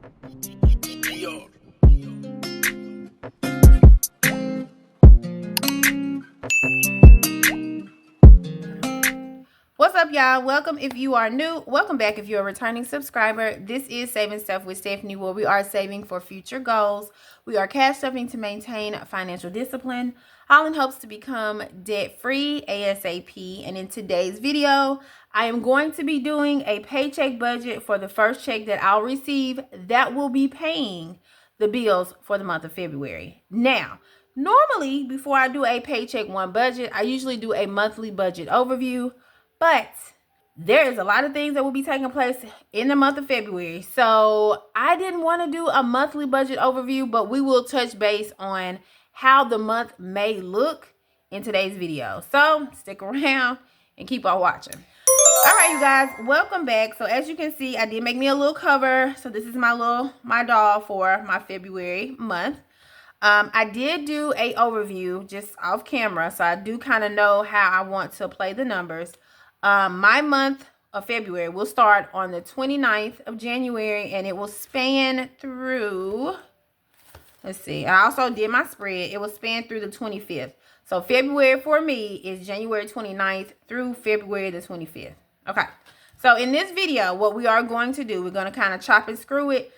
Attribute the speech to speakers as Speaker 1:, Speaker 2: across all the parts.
Speaker 1: What's up, y'all? Welcome if you are new. Welcome back if you're a returning subscriber. This is Saving Stuff with Stephanie, where we are saving for future goals. We are cash stuffing to maintain financial discipline. All in hopes to become debt-free ASAP. And in today's video, I am going to be doing a paycheck budget for the first check that I'll receive that will be paying the bills for the month of February. Now, normally, before I do a paycheck one budget, I usually do a monthly budget overview. But there is a lot of things that will be taking place in the month of February. So I didn't want to do a monthly budget overview, but we will touch base on how the month may look in today's video. So stick around and keep on watching. All right, you guys, welcome back. So as you can see, I did make me a little cover. So this is my doll for my February month. I did do a overview just off camera, so I do kind of know how I want to play the numbers. My month of February will start on the 29th of January, and it will span through, let's see, I also did my spread. It will span through the 25th. So February for me is January 29th through February the 25th. Okay. So in this video, what we are going to do, we're going to kind of chop and screw it.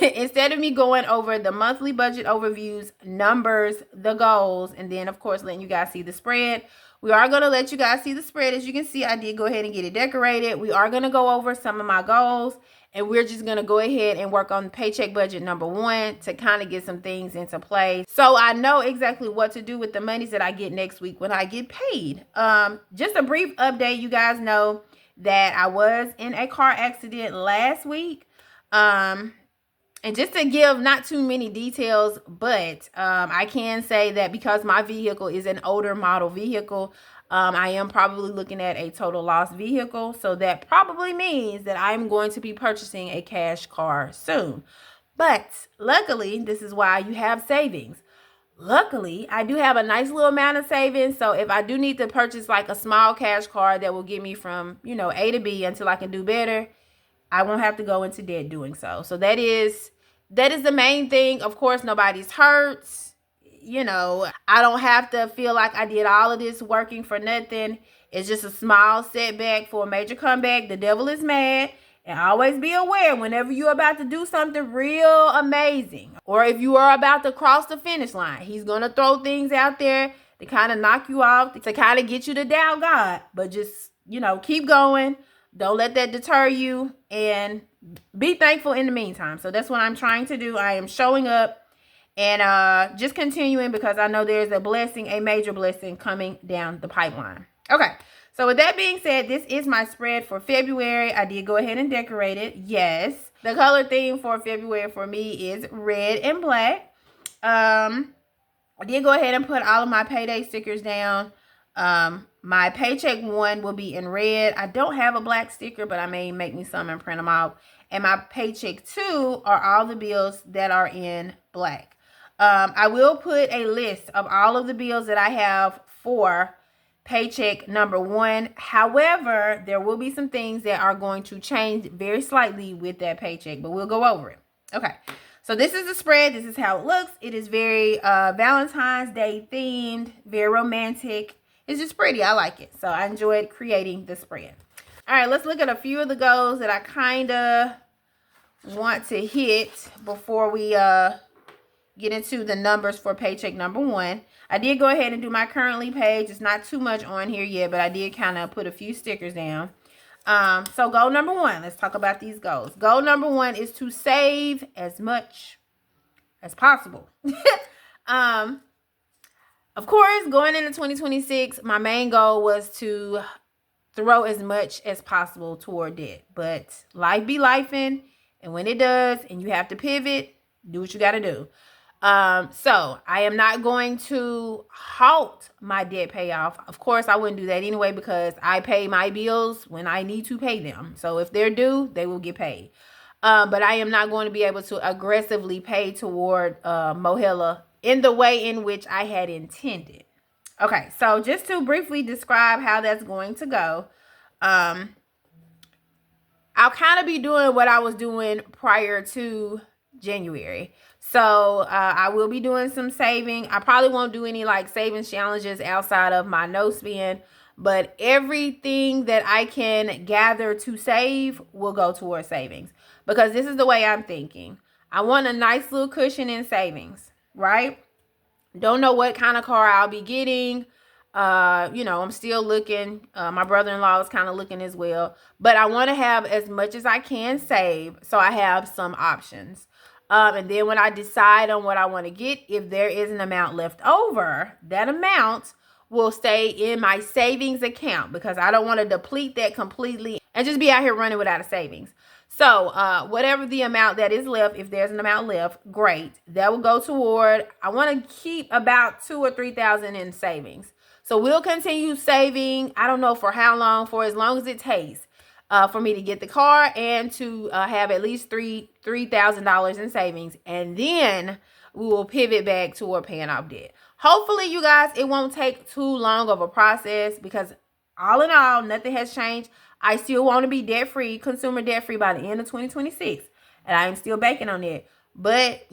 Speaker 1: Instead of me going over the monthly budget overviews, numbers, the goals, and then of course letting you guys see the spread, we are going to let you guys see the spread. As you can see, I did go ahead and get it decorated. We are going to go over some of my goals, and we're just going to go ahead and work on paycheck budget number 1 to kind of get some things into play, so I know exactly what to do with the monies that I get next week when I get paid. Just a brief update. You guys know that I was in a car accident last week. And just to give not too many details, but I can say that because my vehicle is an older model vehicle, I am probably looking at a total loss vehicle. So that probably means that I'm going to be purchasing a cash car soon. But luckily, this is why you have savings. Luckily, I do have a nice little amount of savings. So if I do need to purchase like a small cash car that will get me from, A to B until I can do better, I won't have to go into debt doing so. So that is the main thing. Of course, nobody's hurt. I don't have to feel like I did all of this working for nothing. It's just a small setback for a major comeback. The devil is mad. And always be aware whenever you're about to do something real amazing, or if you are about to cross the finish line, he's going to throw things out there to kind of knock you off, to kind of get you to doubt God. But just, keep going. Don't let that deter you, and be thankful in the meantime. So that's what I'm trying to do. I am showing up and just continuing, because I know there's a blessing, a major blessing coming down the pipeline. Okay. So with that being said, this is my spread for February. I did go ahead and decorate it. Yes. The color theme for February for me is red and black. I did go ahead and put all of my payday stickers down. My paycheck 1 will be in red. I don't have a black sticker, but I may make me some and print them out. And my paycheck 2 are all the bills that are in black. I will put a list of all of the bills that I have for paycheck number 1. However, there will be some things that are going to change very slightly with that paycheck, but we'll go over it. Okay. So this is the spread. This is how it looks. It is very Valentine's Day themed, very romantic. It's just pretty. I like it. So I enjoyed creating the spread. All right, let's look at a few of the goals that I kind of want to hit before we get into the numbers for paycheck number 1. I did go ahead and do my currently page. It's not too much on here yet, but I did kind of put a few stickers down. So goal number 1, let's talk about these goals. Goal number 1 is to save as much as possible. Of course, going into 2026, my main goal was to throw as much as possible toward debt. But life be lifing, and when it does, and you have to pivot, do what you got to do. So I am not going to halt my debt payoff. Of course, I wouldn't do that anyway, because I pay my bills when I need to pay them. So if they're due, they will get paid. But I am not going to be able to aggressively pay toward Mohela in the way in which I had intended. Okay, so just to briefly describe how that's going to go. I'll kind of be doing what I was doing prior to January. So I will be doing some saving. I probably won't do any like savings challenges outside of my no spend, but everything that I can gather to save will go towards savings, because this is the way I'm thinking. I want a nice little cushion in savings, right? Don't know what kind of car I'll be getting. I'm still looking. My brother-in-law is kind of looking as well. But I want to have as much as I can save, so I have some options. And then when I decide on what I want to get, if there is an amount left over, that amount will stay in my savings account, because I don't want to deplete that completely and just be out here running without a savings. So whatever the amount that is left, if there's an amount left, great. That will go toward, I want to keep about $2,000 or $3,000 in savings. So we'll continue saving. I don't know for how long, for as long as it takes for me to get the car and to have at least $3,000 in savings. And then we will pivot back toward paying off debt. Hopefully, you guys, it won't take too long of a process, because all in all, nothing has changed. I still want to be debt-free, consumer debt-free by the end of 2026. And I am still banking on it. But,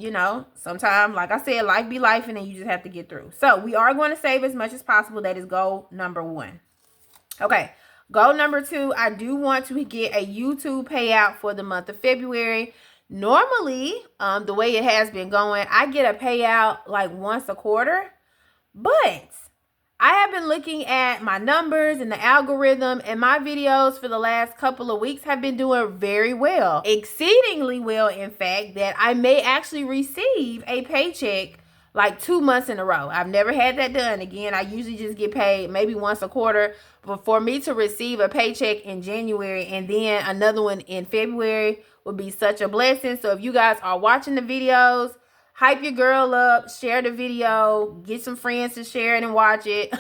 Speaker 1: sometimes, like I said, life be life, and then you just have to get through. So, we are going to save as much as possible. That is goal number 1. Okay. Goal number 2, I do want to get a YouTube payout for the month of February. Normally, the way it has been going, I get a payout like once a quarter. But I have been looking at my numbers and the algorithm, and my videos for the last couple of weeks have been doing very well. Exceedingly well, in fact, that I may actually receive a paycheck like 2 months in a row. I've never had that done. Again, I usually just get paid maybe once a quarter. But for me to receive a paycheck in January and then another one in February would be such a blessing. So if you guys are watching the videos, hype your girl up, share the video, get some friends to share it and watch it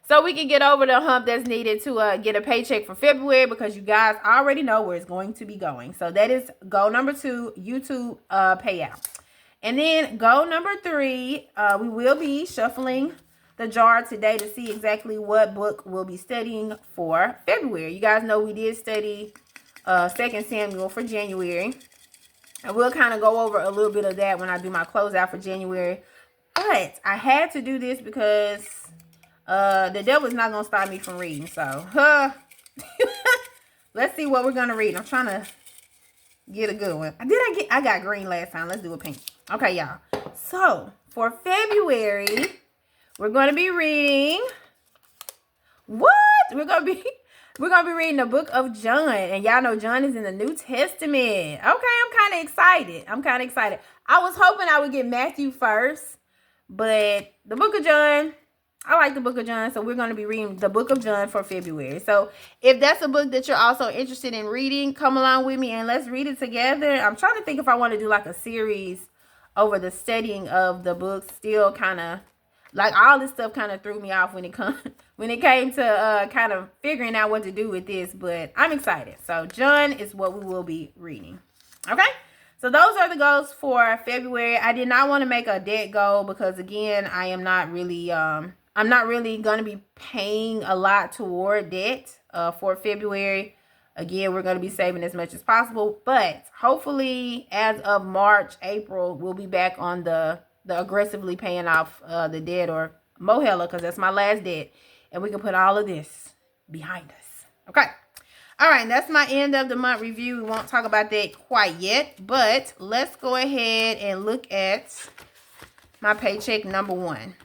Speaker 1: so we can get over the hump that's needed to get a paycheck for February, because you guys already know where it's going to be going. So that is goal number 2, YouTube payout. And then goal number 3, we will be shuffling the jar today to see exactly what book we'll be studying for February. You guys know we did study 2 Samuel for January. I will kind of go over a little bit of that when I do my closeout for January. But I had to do this because the devil is not going to stop me from reading. So, let's see what we're going to read. I'm trying to get a good one. I got green last time. Let's do a pink. Okay, y'all. So, for February, we're going to be reading... What? We're going to be reading the book of John. And y'all know John is in the New Testament. Okay, I'm kind of excited. I was hoping I would get Matthew first. But the book of John, I like the book of John. So we're going to be reading the book of John for February. So if that's a book that you're also interested in reading, come along with me and let's read it together. I'm trying to think if I want to do like a series over the studying of the books. Still kind of, like, all this stuff kind of threw me off when it came to kind of figuring out what to do with this, but I'm excited. So John is what we will be reading. Okay, so those are the goals for February. I did not want to make a debt goal because, again, I'm not really going to be paying a lot toward debt for February. Again, we're going to be saving as much as possible, but hopefully as of March, April, we'll be back on the aggressively paying off the debt, or Mohela, because that's my last debt. And we can put all of this behind us. Okay. All right. That's my end of the month review. We won't talk about that quite yet, but let's go ahead and look at my paycheck number 1.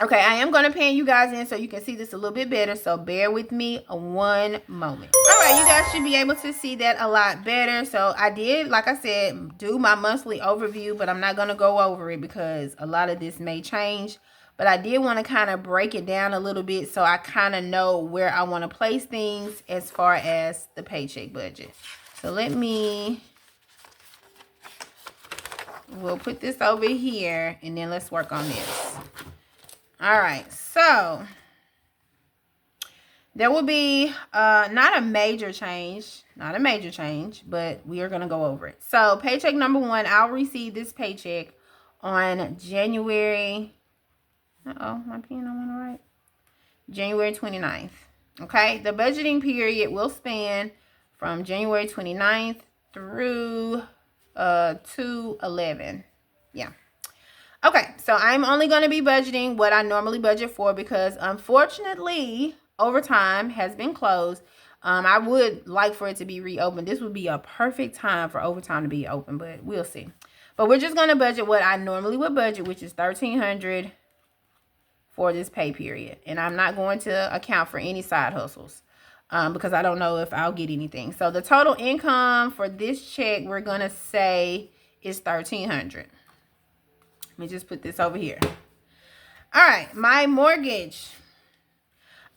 Speaker 1: Okay. I am going to pan you guys in so you can see this a little bit better. So bear with me one moment. All right. You guys should be able to see that a lot better. So I did, like I said, do my monthly overview, but I'm not going to go over it because a lot of this may change. But I did want to kind of break it down a little bit so I kind of know where I want to place things as far as the paycheck budget. So we'll put this over here and then let's work on this. All right, so there will be not a major change, but we are going to go over it. So paycheck number 1, I'll receive this paycheck on January... my pen don't want to write. January 29th. Okay, the budgeting period will span from January 29th through 2/11. Yeah. Okay, so I'm only going to be budgeting what I normally budget for because unfortunately, overtime has been closed. I would like for it to be reopened. This would be a perfect time for overtime to be open, but we'll see. But we're just going to budget what I normally would budget, which is $1,300 for this pay period. And I'm not going to account for any side hustles because I don't know if I'll get anything. So the total income for this check, we're going to say is $1,300. Let me just put this over here. All right, my mortgage.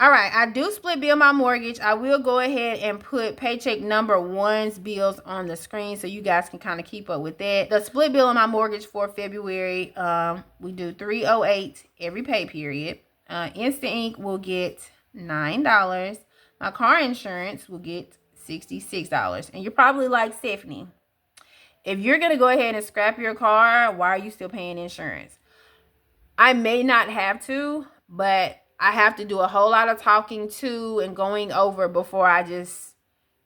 Speaker 1: All right, I do split bill my mortgage. I will go ahead and put paycheck number 1's bills on the screen so you guys can kind of keep up with that. The split bill on my mortgage for February, we do $308 every pay period. Instant Ink will get $9. My car insurance will get $66. And you're probably like, Stephanie, if you're going to go ahead and scrap your car, why are you still paying insurance? I may not have to, but I have to do a whole lot of talking to and going over before I just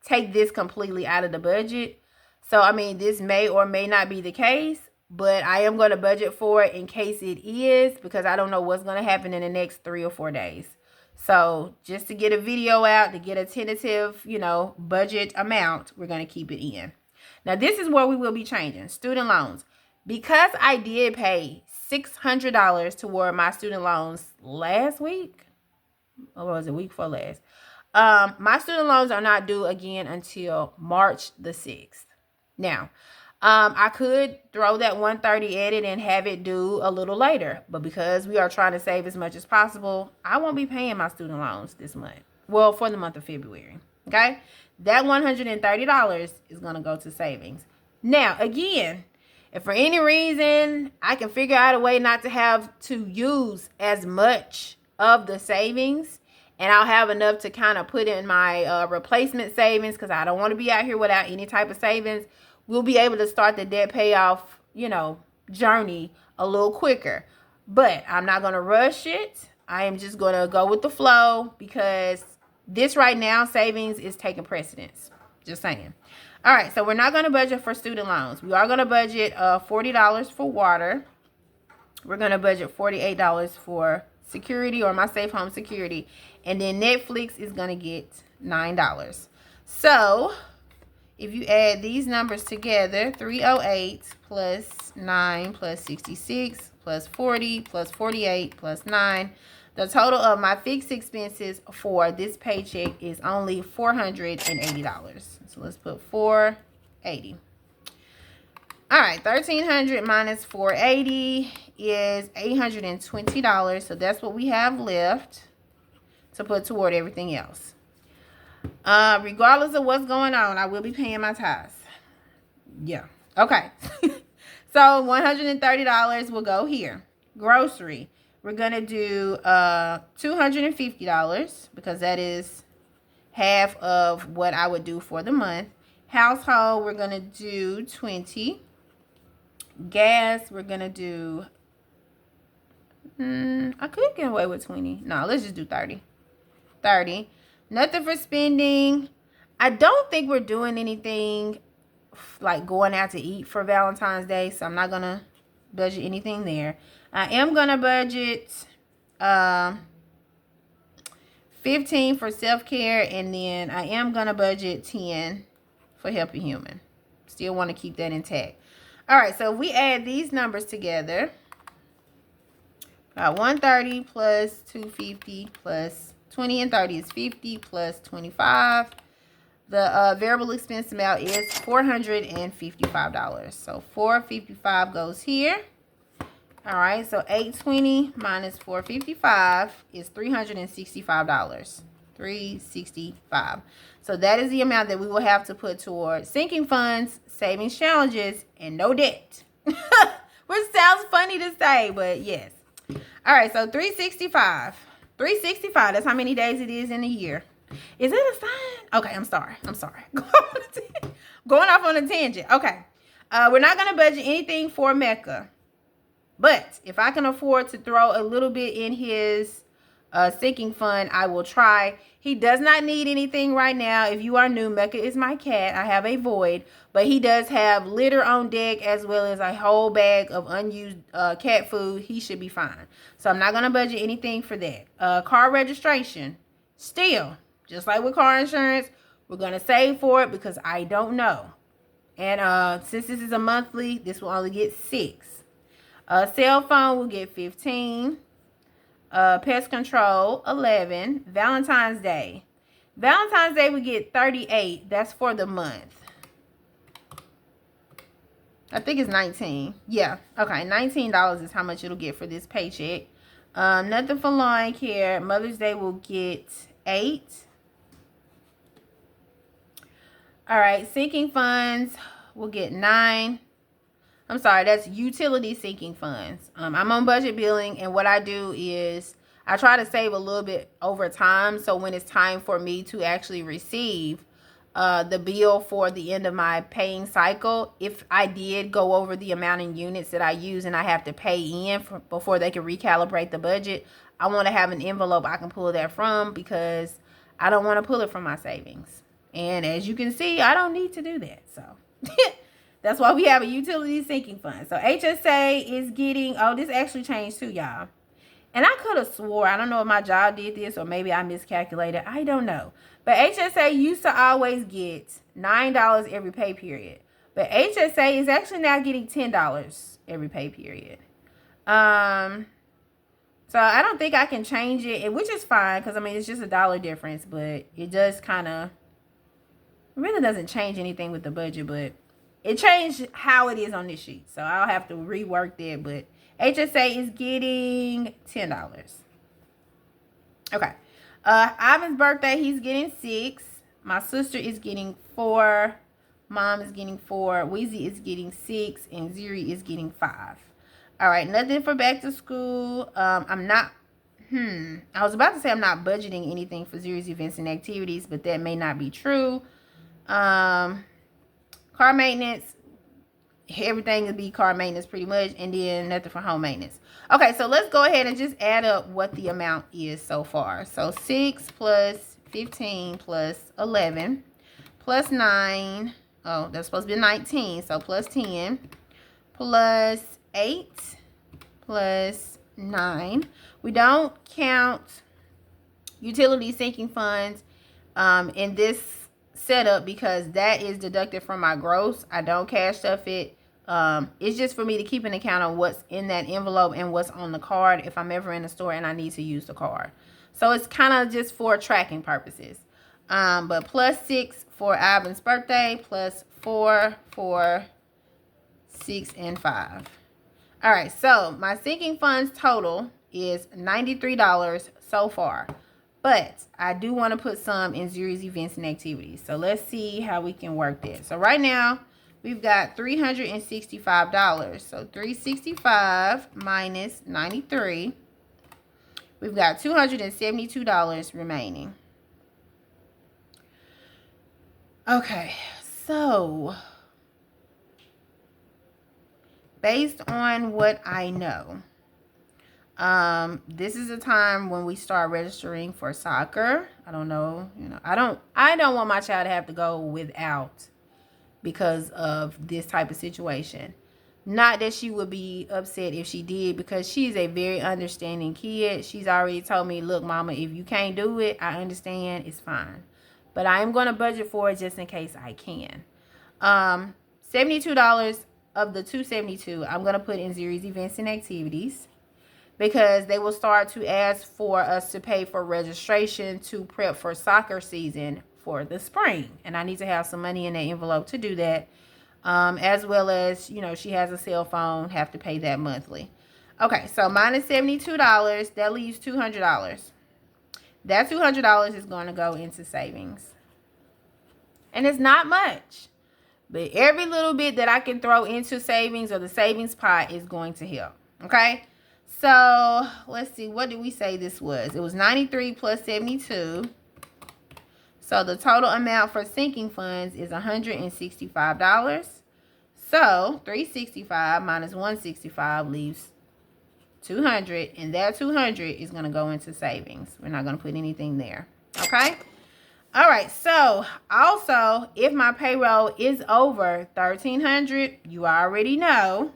Speaker 1: take this completely out of the budget. So, I mean, this may or may not be the case, but I am going to budget for it in case it is because I don't know what's going to happen in the next 3 or 4 days. So, just to get a video out, to get a tentative, budget amount, we're going to keep it in. Now, this is where we will be changing. Student loans. Because I did pay $600 toward my student loans last week, or was it week before last? My student loans are not due again until March the 6th. Now, I could throw that 130 at it and have it due a little later. But because we are trying to save as much as possible, I won't be paying my student loans this month. Well, for the month of February. Okay? That $130 is going to go to savings. Now, again, if for any reason I can figure out a way not to have to use as much of the savings and I'll have enough to kind of put in my replacement savings because I don't want to be out here without any type of savings, we'll be able to start the debt payoff, journey a little quicker. But I'm not going to rush it. I am just going to go with the flow because this right now, savings is taking precedence. Just saying. All right, so we're not going to budget for student loans. We are going to budget $40 for water. We're going to budget $48 for security or my safe home security. And then Netflix is going to get $9. So if you add these numbers together, 308 plus 9 plus 66 plus 40 plus 48 plus 9, the total of my fixed expenses for this paycheck is only $480. So let's put $480. All right, $1,300 minus $480 is $820. So that's what we have left to put toward everything else. Regardless of what's going on, I will be paying my tithes. Yeah. Okay. So $130 will go here. Grocery. We're going to do $250 because that is half of what I would do for the month. Household, we're going to do $20. Gas, we're going to do, I could get away with $20. No, let's just do $30. $30. Nothing for spending. I don't think we're doing anything like going out to eat for Valentine's Day, so I'm not going to budget anything there. I am going to budget $15 for self-care, and then I am going to budget $10 for Helping Human. Still want to keep that intact. All right, so if we add these numbers together, 130 plus 250 plus 20 and 30 is 50 plus 25. The variable expense amount is $455. So $455 goes here. All right, so $820 minus $455 is $365. $365. So that is the amount that we will have to put towards sinking funds, savings challenges, and no debt. Which sounds funny to say, but yes. All right, so $365. $365, that's how many days it is in a year. Is it a sign? Okay, I'm sorry. Going off on a tangent. Okay. We're not going to budget anything for Mecca. But if I can afford to throw a little bit in his Sinking fund, I will try. He does not need anything right now. If you are new, Mecca is my cat. I have a void, but he does have litter on deck as well as a whole bag of unused cat food. He should be fine. So I'm not going to budget anything for that. Car registration, still, just like with car insurance, we're going to save for it because I don't know. And since this is a monthly, this will only get 6. Cell phone will get 15. Pest control 11. Valentine's Day we get 38. That's for the month. I think it's 19. Yeah, okay, $19 is how much it'll get for this paycheck. Nothing for lawn care. Mother's Day will get 8. All right, sinking funds will get 9. I'm sorry, that's utility sinking funds. I'm on budget billing, and what I do is I try to save a little bit over time, so when it's time for me to actually receive the bill for the end of my paying cycle, if I did go over the amount in units that I use and I have to pay in before they can recalibrate the budget, I want to have an envelope I can pull that from because I don't want to pull it from my savings. And as you can see, I don't need to do that, so... That's why we have a utility sinking fund. So HSA is getting, oh, this actually changed too, y'all. And I could have swore, I don't know if my job did this or maybe I miscalculated. I don't know. But HSA used to always get $9 every pay period. But HSA is actually now getting $10 every pay period. So I don't think I can change it, which is fine because, I mean, it's just $1 difference. But it does kind of, it really doesn't change anything with the budget, but it changed how it is on this sheet. So I'll have to rework that. But HSA is getting $10. Okay. Ivan's birthday, he's getting 6. My sister is getting 4. Mom is getting 4. Weezy is getting 6. And Ziri is getting 5. All right. Nothing for back to school. I'm not. I was about to say I'm not budgeting anything for Ziri's events and activities, but that may not be true. Car maintenance, everything will be car maintenance pretty much, and then nothing for home maintenance. Okay, so let's go ahead and just add up what the amount is so far. So 6 plus 15 plus 11 plus 9. Oh, that's supposed to be 19. So plus 10 plus 8 plus 9. We don't count utility sinking funds in this setup because that is deducted from my gross. I don't cash stuff it. It's just for me to keep an account on what's in that envelope and what's on the card if I'm ever in a store and I need to use the card. So it's kind of just for tracking purposes. But plus 6 for Ivan's birthday, plus 4 for 6 and 5. All right, so my sinking funds total is $93 so far. But I do want to put some in Zuri's events and activities. So let's see how we can work that. So right now, we've got $365. So $365 minus 93. We've got $272 remaining. Okay, so based on what I know, this is a time when we start registering for soccer. I don't know, I don't want my child to have to go without because of this type of situation. Not that she would be upset if she did, because she's a very understanding kid. She's already told me, look, mama, if you can't do it, I understand, it's fine. But I am going to budget for it just in case I can. $72 of the $272, I'm going to put in Zuri's events and activities, because they will start to ask for us to pay for registration to prep for soccer season for the spring. And I need to have some money in that envelope to do that. As well as, she has a cell phone, have to pay that monthly. Okay, so minus $72, that leaves $200. That $200 is going to go into savings. And it's not much. But every little bit that I can throw into savings or the savings pot is going to help. Okay? So, let's see. What did we say this was? It was 93 plus 72. So, the total amount for sinking funds is $165. So, 365 minus 165 leaves $200, and that $200 is going to go into savings. We're not going to put anything there. Okay? All right, so also, if my payroll is over $1,300, you already know.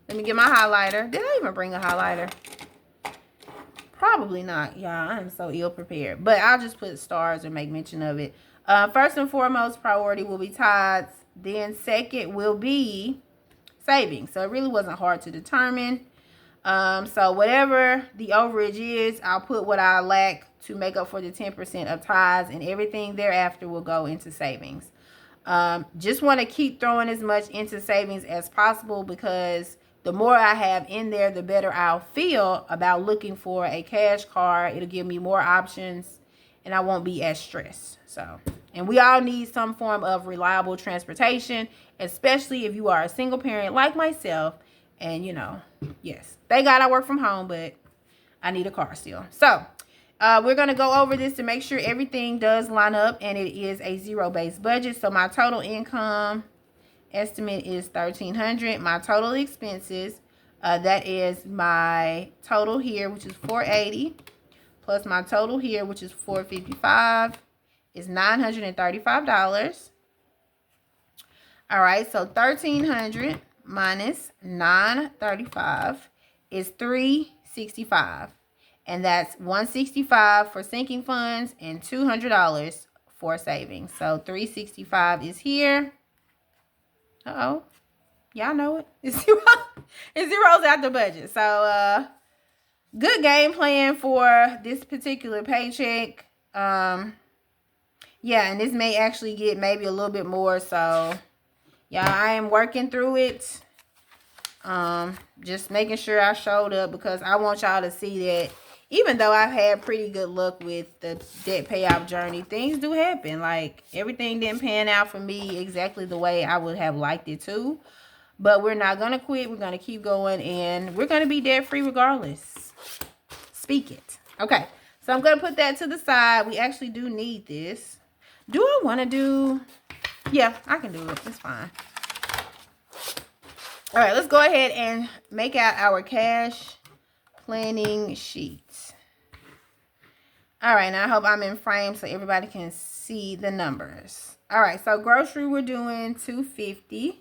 Speaker 1: Let me get my highlighter. Did I even bring a highlighter? Probably not. Yeah, I am so ill prepared. But I'll just put stars or make mention of it. First and foremost, priority will be tithes. Then second will be savings. So it really wasn't hard to determine. So whatever the overage is, I'll put what I lack to make up for the 10% of tithes, and everything thereafter will go into savings. Just want to keep throwing as much into savings as possible, because the more I have in there, the better I'll feel about looking for a cash card. It'll give me more options, and I won't be as stressed. So, and we all need some form of reliable transportation, especially if you are a single parent like myself. And, you know, yes, thank God I work from home, but I need a car still. So, we're going to go over this to make sure everything does line up, and it is a zero-based budget. So, my total income estimate is $1,300. My total expenses, that is my total here, which is $480, plus my total here, which is $455, is $935. All right, so $1,300 minus $935 is $365, and that's $165 for sinking funds and $200 for savings. So $365 is here. Y'all know it. It's zero. It zeroes out the budget. So good game plan for this particular paycheck. Yeah, and this may actually get maybe a little bit more. So yeah, I am working through it. Just making sure I showed up, because I want y'all to see that even though I've had pretty good luck with the debt payoff journey, things do happen. Like, everything didn't pan out for me exactly the way I would have liked it to. But we're not going to quit. We're going to keep going, and we're going to be debt free regardless. Speak it. Okay, so I'm going to put that to the side. We actually do need this. Do I want to do... Yeah, I can do it. It's fine. All right, let's go ahead and make out our cash planning sheet. All right, now I hope I'm in frame so everybody can see the numbers. All right, so grocery, we're doing $250.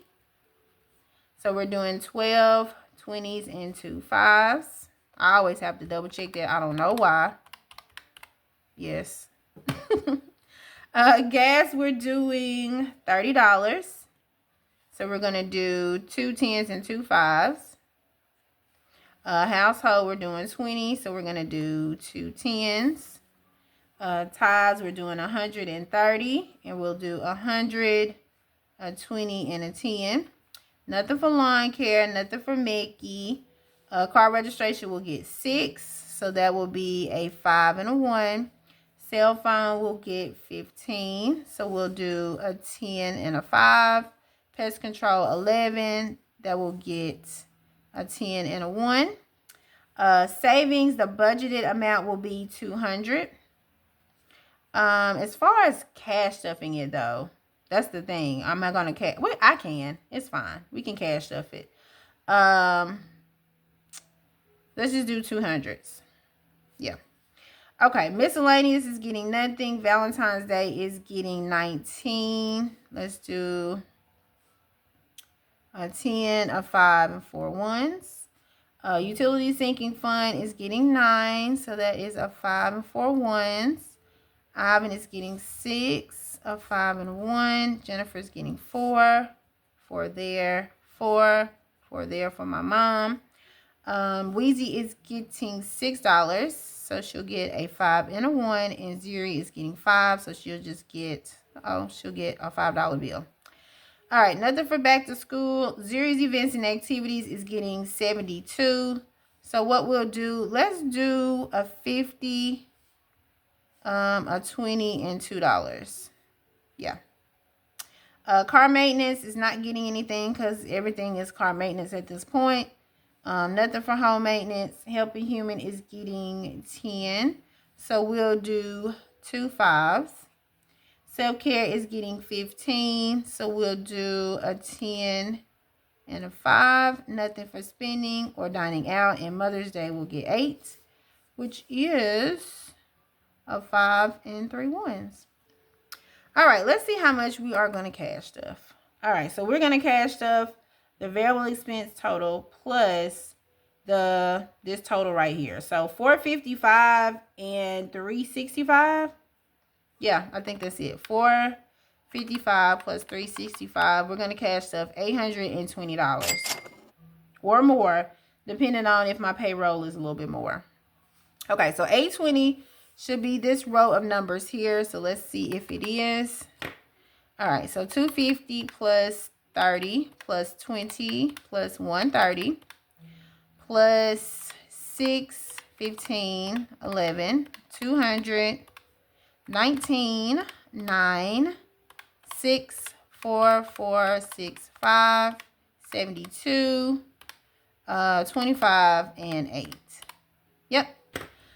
Speaker 1: So we're doing 12 20s and 2 5s. I always have to double check that. I don't know why. Yes. Gas, we're doing $30. So we're going to do 2 10s and 2 5s. Household, we're doing 20. So we're going to do 2 10s. Tithes, we're doing 130. And we'll do 100, a 20, and a 10. Nothing for lawn care. Nothing for Mickey. Car registration will get 6. So that will be a 5 and a 1. Cell phone will get 15. So we'll do a 10 and a 5. Pest control 11. That will get a 10 and a 1. Savings, the budgeted amount will be $200. As far as cash stuffing it though, that's the thing. I'm not gonna cash. Well, I can. It's fine. We can cash stuff it. Let's just do 200s. Yeah. Okay. Miscellaneous is getting nothing. Valentine's Day is getting 19. Let's do a 10, a 5, and 4 1s. Utility sinking fund is getting 9. So that is a 5 and 4 1s. Ivan is getting 6, a 5 and 1. Jennifer's getting 4. 4 there. 4. 4 there for my mom. Weezy is getting $6. So she'll get a 5 and a 1. And Zuri is getting 5. So she'll just get, she'll get a $5 bill. All right, nothing for back to school. Zuri's events and activities is getting 72. So what we'll do, let's do a 50, a 20, and $2. Yeah. Car maintenance is not getting anything because everything is car maintenance at this point. Nothing for home maintenance. Helping Human is getting 10. So we'll do 2 5s. Self-care is getting 15. So we'll do a 10 and a 5. Nothing for spending or dining out. And Mother's Day will get 8, which is a 5 and 3 ones. All right, let's see how much we are going to cash stuff. All right, so we're going to cash stuff the variable expense total plus this total right here. So 455 and 365. Yeah, I think that's it. 455 plus 365. We're going to cash stuff $820 or more, depending on if my payroll is a little bit more. Okay, so 820 should be this row of numbers here. So let's see if it is. All right, so 250 plus 30 plus 20 plus 130 plus 6, 15, 11, 200, 19, 9, 6, 4, 4, 6, 5, 72, 25, and 8. Yep.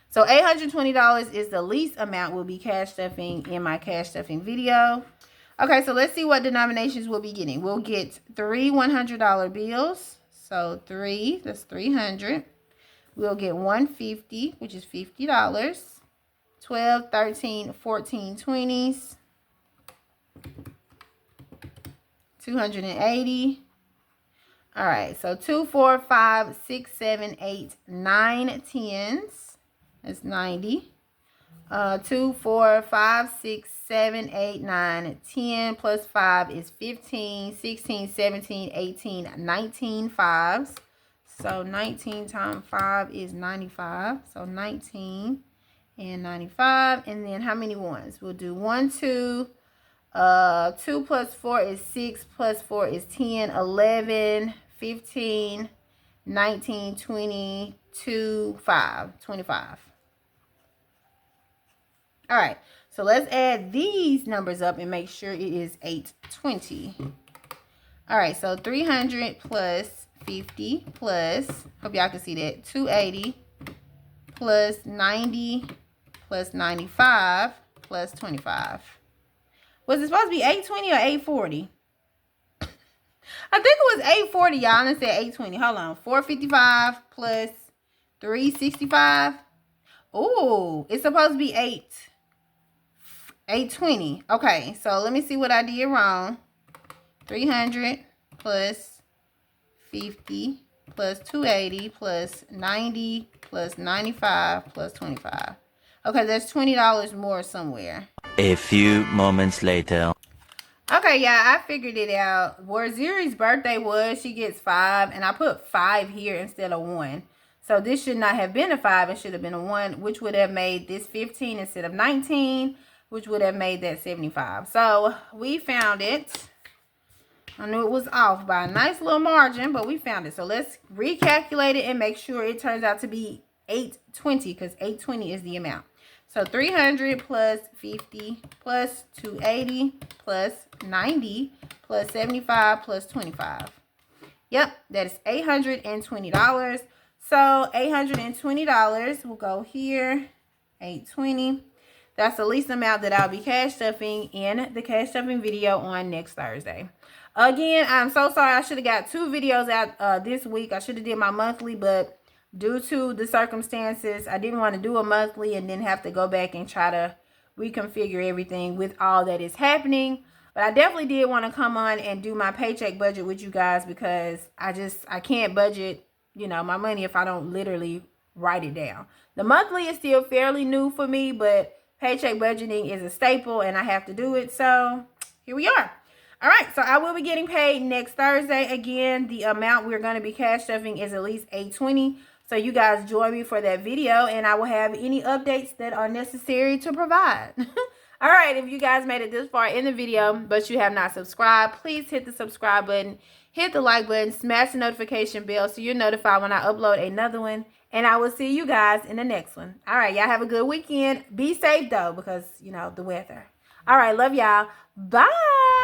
Speaker 1: So $820 is the least amount we'll be cash stuffing in my cash stuffing video. Okay, so let's see what denominations we'll be getting. We'll get 3 $100 bills. So 3, that's 300. We'll get 150, which is $50. 12, 13, 14 20s. 280. All right, so 2, 4, 5, 6, 7, 8, 9 10s. That's 90. 2, 4, 5, 6, 7, 8, 9, 10 plus 5 is 15, 16, 17, 18, 19 5s. So 19 times 5 is 95. So 19 and 95. And then how many ones? We'll do 1, 2. 2 plus 4 is 6 plus 4 is 10, 11, 15, 19, 20, 2, 5, 25. All right, so let's add these numbers up and make sure it is 820. All right, so 300 plus 50 plus, hope y'all can see that, 280 plus 90 plus 95 plus 25. Was it supposed to be 820 or 840? I think it was 840, y'all. I said 820. Hold on. 455 plus 365. Oh, it's supposed to be 820. Okay, so let me see what I did wrong. 300 plus 50 plus 280 plus 90 plus 95 plus 25. Okay, there's $20 more somewhere.
Speaker 2: A few moments later.
Speaker 1: Okay, yeah, I figured it out. Where Zuri's birthday was, she gets 5, and I put 5 here instead of 1. So this should not have been a 5, it should have been a 1, which would have made this 15 instead of 19, which would have made that 75. So we found it. I knew it was off by a nice little margin, but we found it. So let's recalculate it and make sure it turns out to be 820, because 820 is the amount. So 300 plus 50 plus 280 plus 90 plus 75 plus 25. Yep, that is $820. So $820 will go here. 820. That's the least amount that I'll be cash stuffing in the cash stuffing video on next Thursday. Again, I'm so sorry. I should have got 2 videos out this week. I should have did my monthly, but due to the circumstances, I didn't want to do a monthly and then have to go back and try to reconfigure everything with all that is happening. But I definitely did want to come on and do my paycheck budget with you guys, because I can't budget, you know, my money if I don't literally write it down. The monthly is still fairly new for me, but paycheck budgeting is a staple and I have to do it. So here we are. All right, so I will be getting paid next Thursday. Again, the amount we're going to be cash stuffing is at least $820. So you guys join me for that video, and I will have any updates that are necessary to provide. All right, if you guys made it this far in the video, but you have not subscribed, please hit the subscribe button, hit the like button, smash the notification bell so you're notified when I upload another one. And I will see you guys in the next one. All right, y'all have a good weekend. Be safe, though, because, you know, the weather. All right, love y'all. Bye.